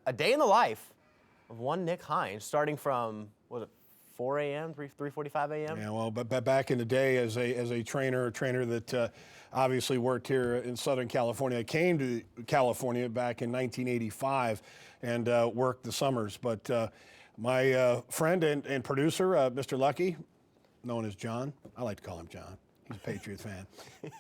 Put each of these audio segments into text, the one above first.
A day in the life of one Nick Hines, starting from, was it 4 a.m., 3:45 a.m.? Yeah, well, but back in the day as a trainer that obviously worked here in Southern California. I came to California back in 1985 and worked the summers. But my friend and producer, Mr. Lucky, known as John, I like to call him John. He's a Patriots fan.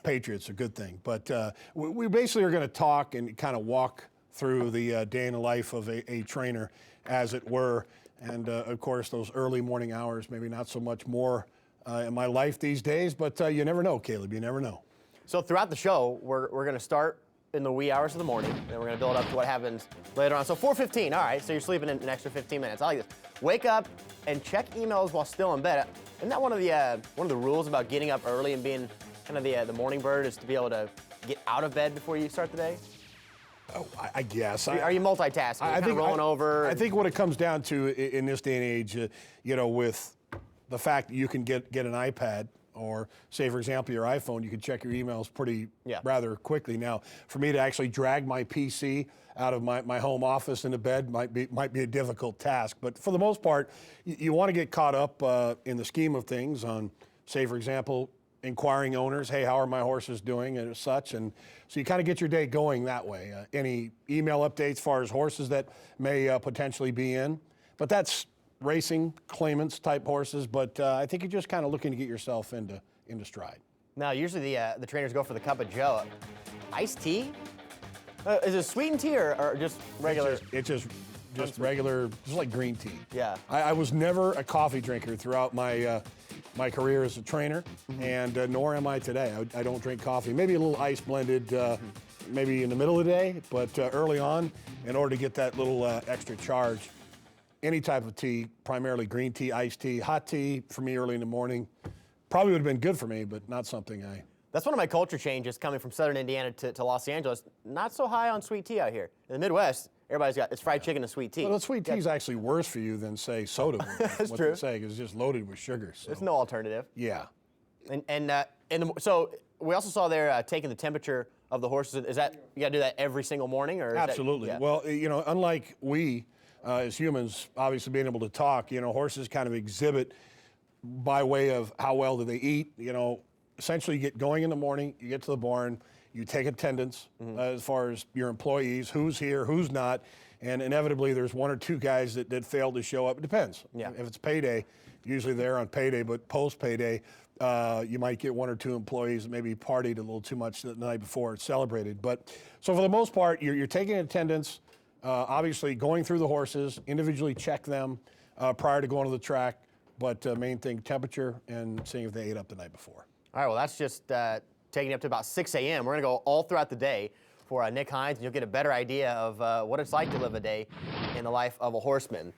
Patriots, a good thing. But we basically are going to talk and kind of walk through the day in the life of a trainer, as it were. And, of course, those early morning hours, maybe not so much more in my life these days, but you never know, Caleb, you never know. So throughout the show, we're going to start in the wee hours of the morning, and then we're going to build up to what happens later on. So 4:15, all right, so you're sleeping in an extra 15 minutes. I like this. Wake up and check emails while still in bed. Isn't that one of the rules about getting up early and being kind of the morning bird, is to be able to get out of bed before you start the day? Oh, I guess. Are you multitasking? I think rolling over. I think what it comes down to in this day and age, with the fact that you can get an iPad, or say, for example, your iPhone, you can check your emails rather quickly. Now, for me to actually drag my PC out of my home office into bed might be a difficult task. But for the most part, you want to get caught up in the scheme of things on, say, for example, inquiring owners, hey, how are my horses doing, and such. And so you kind of get your day going that way. Any email updates as far as horses that may potentially be in. But that's racing, claimants type horses. But I think you're just kind of looking to get yourself into stride. Now, usually the trainers go for the cup of joe. Iced tea? Is it sweetened tea or just regular? It's just regular, just like green tea. Yeah. I was never a coffee drinker throughout my my career as a trainer, and nor am I today. I don't drink coffee. Maybe a little ice blended, maybe in the middle of the day, but early on, in order to get that little extra charge, any type of tea, primarily green tea, iced tea, hot tea for me early in the morning, probably would have been good for me, but not something I... That's one of my culture changes coming from Southern Indiana to Los Angeles. Not so high on sweet tea out here. In the Midwest, it's fried chicken and sweet tea. Well, sweet tea is actually worse for you than, say, soda. That's what true. They say, 'cause it's just loaded with sugar. So. There's no alternative. Yeah. So we also saw there taking the temperature of the horses. Is that, you got to do that every single morning? Or Absolutely. Yeah. Well, unlike we as humans, obviously being able to talk, horses kind of exhibit by way of how well do they eat. Essentially you get going in the morning, you get to the barn, you take attendance as far as your employees, who's here, who's not, and inevitably there's one or two guys that fail to show up. It depends. Yeah. If it's payday, usually they're on payday, but post-payday, you might get one or two employees that maybe partied a little too much the night before it's celebrated. But so for the most part, you're taking attendance, obviously going through the horses, individually check them prior to going to the track, but main thing, temperature and seeing if they ate up the night before. All right, well, that's just taking it up to about 6 a.m. We're going to go all throughout the day for Nick Hines, and you'll get a better idea of what it's like to live a day in the life of a horseman.